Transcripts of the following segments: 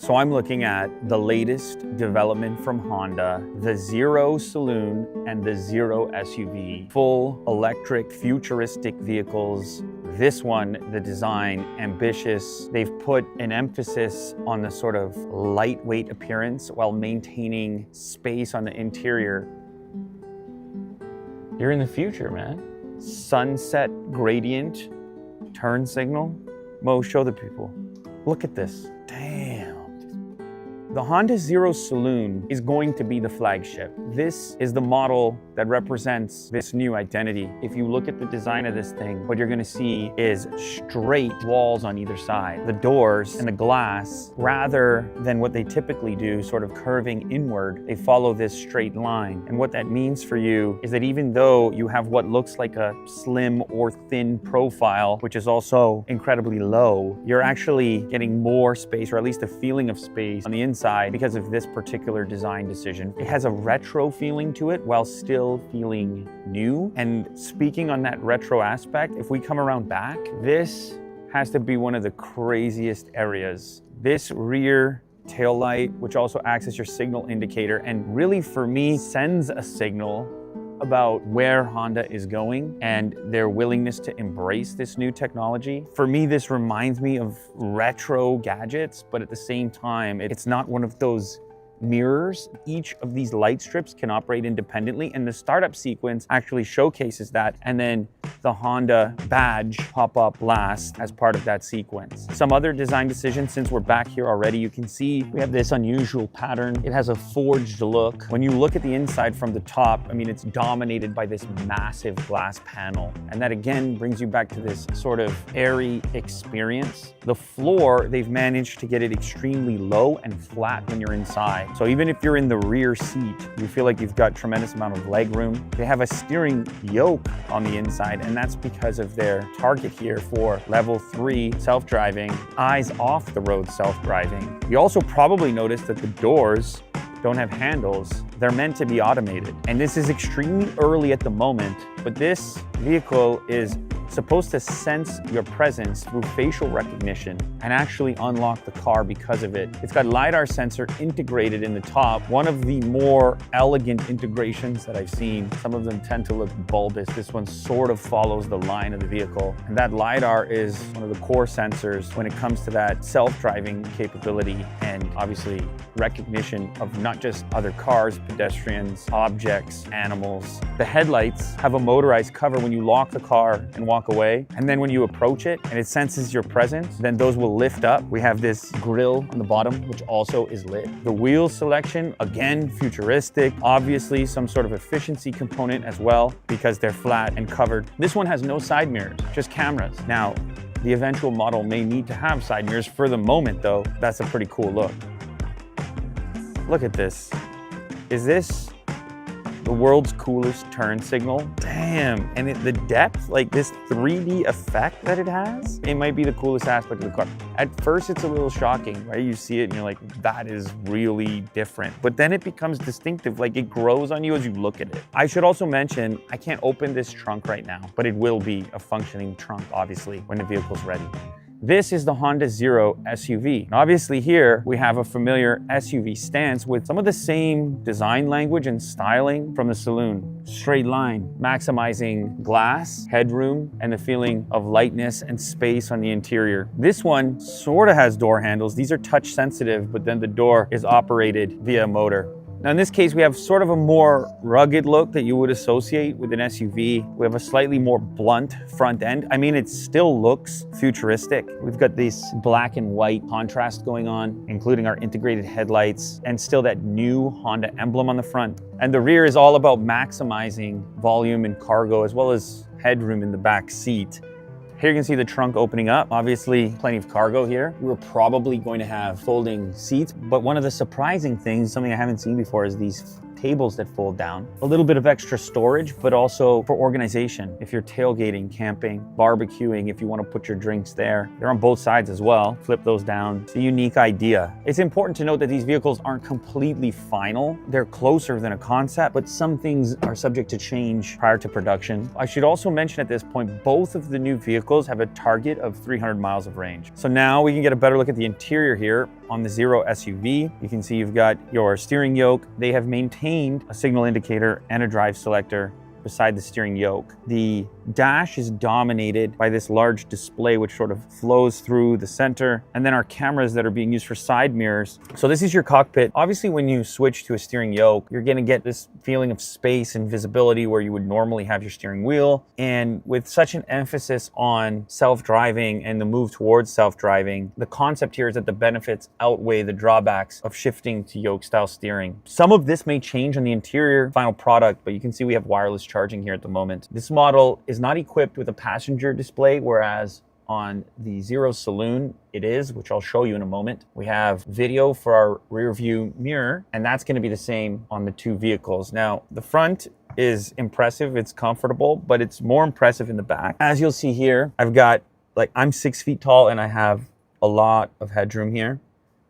So I'm looking at the latest development from Honda, the Zero Saloon and the Zero SUV. Full electric, futuristic vehicles. This one, the design, ambitious. They've put an emphasis on the sort of lightweight appearance while maintaining space on the interior. You're in the future, man. Sunset gradient, turn signal. Mo, show the people. Look at this. Damn. The Honda Zero Saloon is going to be the flagship. This is the model that represents this new identity. If you look at the design of this thing, what you're gonna see is straight walls on either side. The doors and the glass, rather than what they typically do, sort of curving inward, they follow this straight line. And what that means for you is that even though you have what looks like a slim or thin profile, which is also incredibly low, you're actually getting more space, or at least a feeling of space on the inside because of this particular design decision. It has a retro feeling to it while still feeling new. And speaking on that retro aspect, if we come around back, this has to be one of the craziest areas. This rear taillight, which also acts as your signal indicator, and really for me sends a signal about where Honda is going and their willingness to embrace this new technology. For me, this reminds me of retro gadgets, but at the same time, it's not one of those mirrors. Each of these light strips can operate independently, and the startup sequence actually showcases that, and then the Honda badge pop up last as part of that sequence. Some other design decisions, since we're back here already, you can see we have this unusual pattern. It has a forged look. When you look at the inside from the top, I mean, it's dominated by this massive glass panel, and that again brings you back to this sort of airy experience. The floor, they've managed to get it extremely low and flat when you're inside. So even if you're in the rear seat, you feel like you've got tremendous amount of leg room. They have a steering yoke on the inside, and that's because of their target here for level 3 self-driving, eyes off the road self-driving. You also probably noticed that the doors don't have handles. They're meant to be automated. And this is extremely early at the moment, but this vehicle is supposed to sense your presence through facial recognition and actually unlock the car because of it. It's got LiDAR sensor integrated in the top, one of the more elegant integrations that I've seen. Some of them tend to look bulbous. This one sort of follows the line of the vehicle. And that LiDAR is one of the core sensors when it comes to that self-driving capability and obviously recognition of not just other cars, pedestrians, objects, animals. The headlights have a motorized cover when you lock the car and walk away. And then when you approach it and it senses your presence, then those will lift up. We have this grille on the bottom, which also is lit. The wheel selection, again, futuristic, obviously some sort of efficiency component as well because they're flat and covered. This one has no side mirrors, just cameras. Now, the eventual model may need to have side mirrors. For the moment though, that's a pretty cool look. Look at this. Is this the world's coolest turn signal? Damn, and the depth, like this 3D effect that it has, it might be the coolest aspect of the car. At first, it's a little shocking, right? You see it and you're like, that is really different. But then it becomes distinctive, like it grows on you as you look at it. I should also mention, I can't open this trunk right now, but it will be a functioning trunk, obviously, when the vehicle's ready. This is the Honda Zero SUV. And obviously here we have a familiar SUV stance with some of the same design language and styling from the Saloon. Straight line, maximizing glass, headroom, and the feeling of lightness and space on the interior. This one sort of has door handles. These are touch sensitive, but then the door is operated via a motor. Now in this case, we have sort of a more rugged look that you would associate with an SUV. We have a slightly more blunt front end. I mean, it still looks futuristic. We've got this black and white contrast going on, including our integrated headlights and still that new Honda emblem on the front. And the rear is all about maximizing volume and cargo as well as headroom in the back seat. Here you can see the trunk opening up. Obviously, plenty of cargo here. We're probably going to have folding seats, but one of the surprising things, something I haven't seen before, is these tables that fold down. A little bit of extra storage, but also for organization. If you're tailgating, camping, barbecuing, if you want to put your drinks there. They're on both sides as well. Flip those down. It's a unique idea. It's important to note that these vehicles aren't completely final. They're closer than a concept, but some things are subject to change prior to production. I should also mention at this point, both of the new vehicles have a target of 300 miles of range. So now we can get a better look at the interior here. on the Zero SUV. You can see you've got your steering yoke. They have maintained a signal indicator and a drive selector beside the steering yoke. The dash is dominated by this large display which sort of flows through the center, and then our cameras that are being used for side mirrors. So this is your cockpit. Obviously, when you switch to a steering yoke, you're gonna get this feeling of space and visibility where you would normally have your steering wheel. And with such an emphasis on self-driving and the move towards self-driving, the concept here is that the benefits outweigh the drawbacks of shifting to yoke-style steering. Some of this may change on the interior final product, but you can see we have wireless charging here at the moment. This model is not equipped with a passenger display, whereas on the Zero Saloon it is, which I'll show you in a moment. We have video for our rear view mirror, and that's going to be the same on the two vehicles. Now, the front is impressive, it's comfortable, but it's more impressive in the back. As you'll see here, I'm 6 feet tall and I have a lot of headroom here.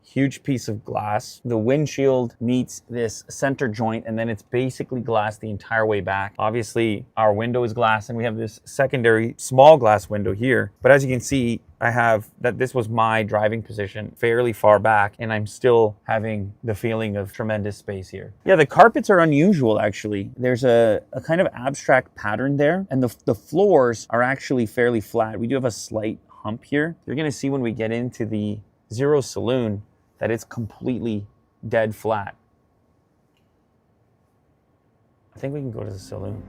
Huge piece of glass. The windshield meets this center joint, and then it's basically glass the entire way back. Obviously, our window is glass, and we have this secondary small glass window here. But as you can see, I have that this was my driving position fairly far back, and I'm still having the feeling of tremendous space here. Yeah, the carpets are unusual, actually. There's a kind of abstract pattern there, and the floors are actually fairly flat. We do have a slight hump here. You're gonna see when we get into the Zero Saloon that it's completely dead flat. I think we can go to the Saloon.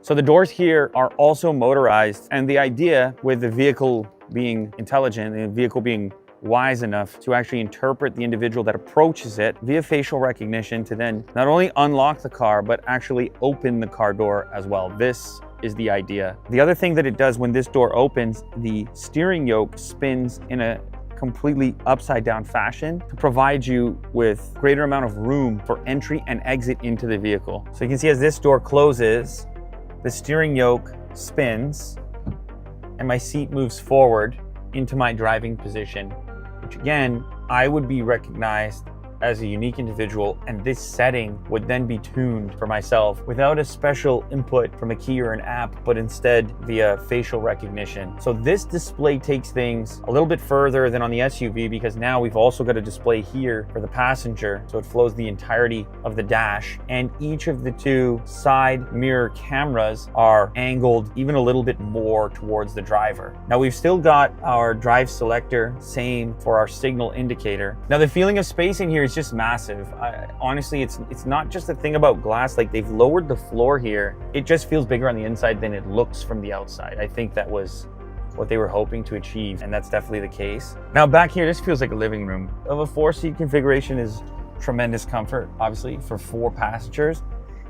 So the doors here are also motorized, and the idea with the vehicle being intelligent and the vehicle being wise enough to actually interpret the individual that approaches it via facial recognition to then not only unlock the car, but actually open the car door as well. This is the idea. The other thing that it does when this door opens, the steering yoke spins in a completely upside down fashion to provide you with greater amount of room for entry and exit into the vehicle. So you can see as this door closes, the steering yoke spins and my seat moves forward into my driving position, which again, I would be recognized as a unique individual, and this setting would then be tuned for myself without a special input from a key or an app, but instead via facial recognition. So this display takes things a little bit further than on the SUV, because now we've also got a display here for the passenger, so it flows the entirety of the dash, and each of the two side mirror cameras are angled even a little bit more towards the driver. Now we've still got our drive selector, same for our signal indicator. Now the feeling of space in here is just massive. Honestly, it's not just a thing about glass. Like, they've lowered the floor here. It just feels bigger on the inside than it looks from the outside. I think that was what they were hoping to achieve, and that's definitely the case. Now back here, this feels like a living room. Of a 4-seat configuration is tremendous comfort, obviously, for 4 passengers.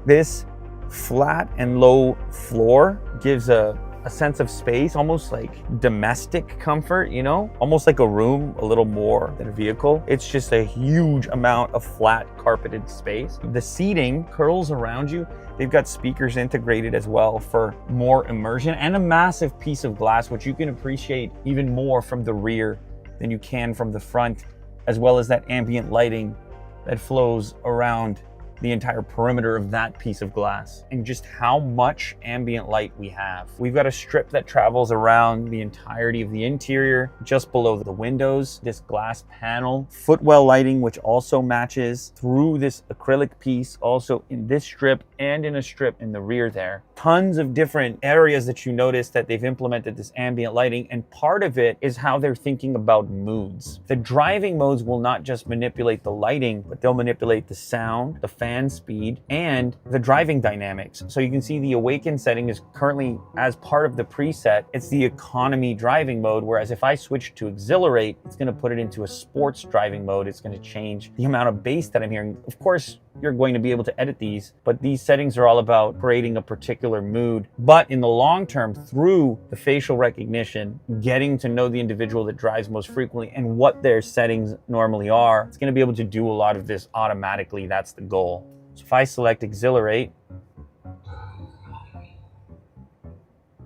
This flat and low floor gives a sense of space, almost like domestic comfort, you know, almost like a room, a little more than a vehicle. It's just a huge amount of flat carpeted space. The seating curls around you. They've got speakers integrated as well for more immersion, and a massive piece of glass, which you can appreciate even more from the rear than you can from the front, as well as that ambient lighting that flows around the entire perimeter of that piece of glass, and just how much ambient light we have. We've got a strip that travels around the entirety of the interior, just below the windows, this glass panel, footwell lighting, which also matches through this acrylic piece, also in this strip and in a strip in the rear there. Tons of different areas that you notice that they've implemented this ambient lighting, and part of it is how they're thinking about moods. The driving modes will not just manipulate the lighting, but they'll manipulate the sound, the fan speed, and the driving dynamics. So you can see the awaken setting is currently, as part of the preset, it's the economy driving mode, whereas if I switch to exhilarate, it's going to put it into a sports driving mode. It's going to change the amount of bass that I'm hearing. Of course, you're going to be able to edit these, but these settings are all about creating a particular mood. But in the long term, through the facial recognition, getting to know the individual that drives most frequently and what their settings normally are, it's going to be able to do a lot of this automatically. That's the goal. So if I select exhilarate,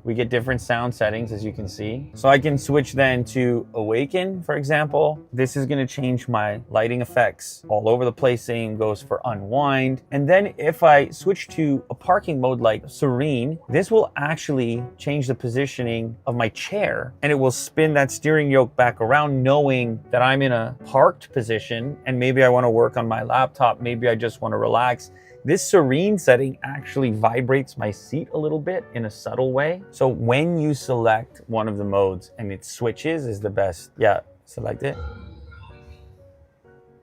We get different sound settings, as you can see. So I can switch then to Awaken, for example. This is gonna change my lighting effects all over the place. Same goes for Unwind. And then if I switch to a parking mode like Serene, this will actually change the positioning of my chair, and it will spin that steering yoke back around, knowing that I'm in a parked position and maybe I wanna work on my laptop, maybe I just wanna relax. This Serene setting actually vibrates my seat a little bit in a subtle way. So when you select one of the modes and it switches is the best. Yeah, select it.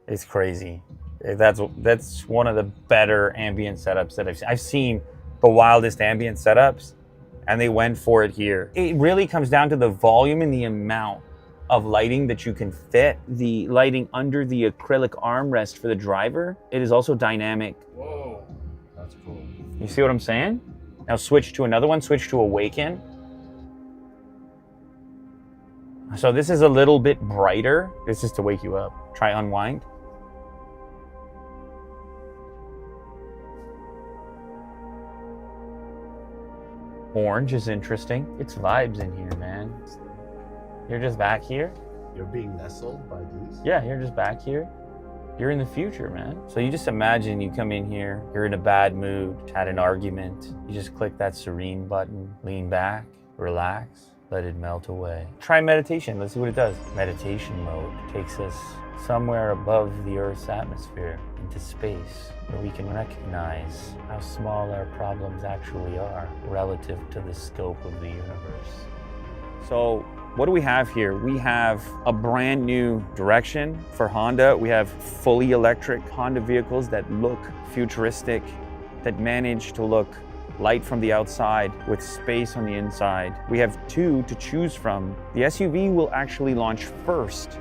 It's crazy. That's one of the better ambient setups that I've seen the wildest ambient setups, and they went for it here. It really comes down to the volume and the amount of lighting that you can fit. The lighting under the acrylic armrest for the driver, it is also dynamic. Whoa, that's cool. You see what I'm saying? Now switch to another one, switch to Awaken. So this is a little bit brighter. This is to wake you up. Try Unwind. Orange is interesting. It's vibes in here, man. You're just back here. You're being nestled by these? Yeah, you're just back here. You're in the future, man. So you just imagine you come in here, you're in a bad mood, had an argument. You just click that Serene button, lean back, relax, let it melt away. Try meditation, let's see what it does. Meditation mode takes us somewhere above the Earth's atmosphere, into space, where we can recognize how small our problems actually are relative to the scope of the universe. So what do we have here? We have a brand new direction for Honda. We have fully electric Honda vehicles that look futuristic, that manage to look light from the outside with space on the inside. We have two to choose from. The SUV will actually launch first.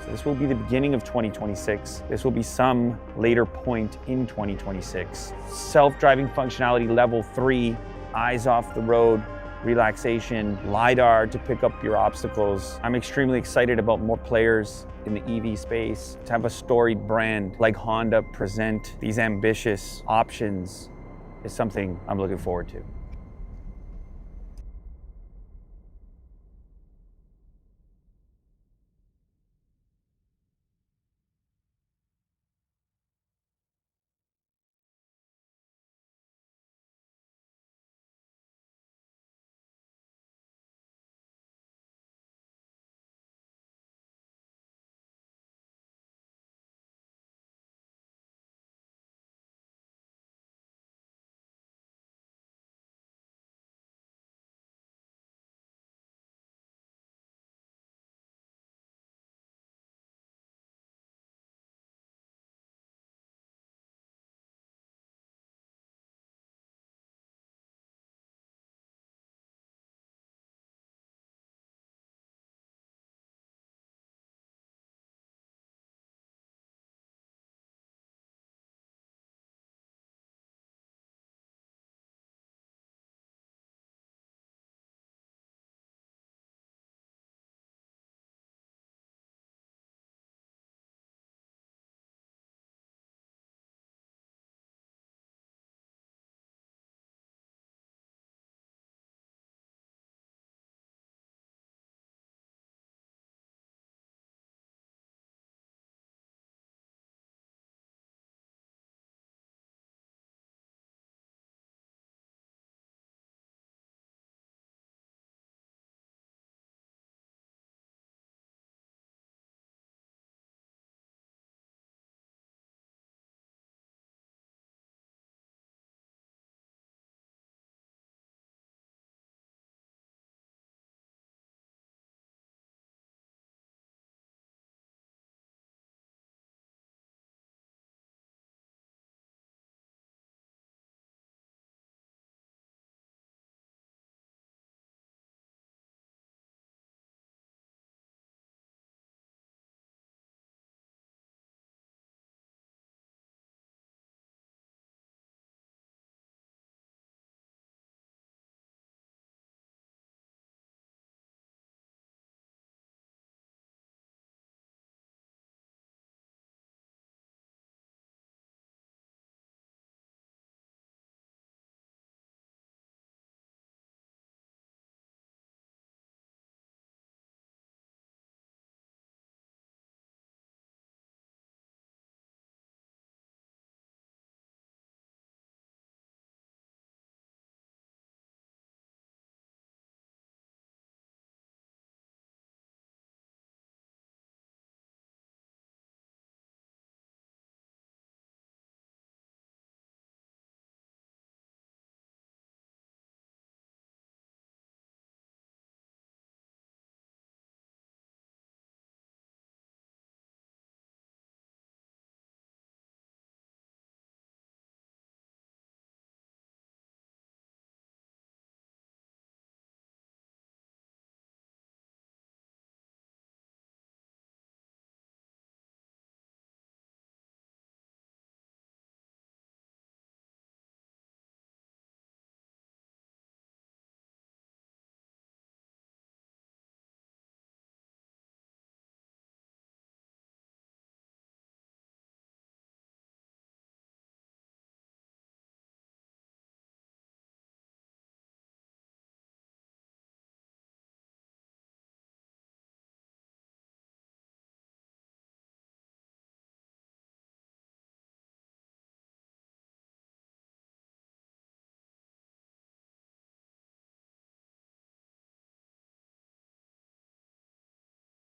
So this will be the beginning of 2026. This will be some later point in 2026. Self-driving functionality level 3, eyes off the road, relaxation, LiDAR to pick up your obstacles. I'm extremely excited about more players in the EV space. To have a storied brand like Honda present these ambitious options is something I'm looking forward to.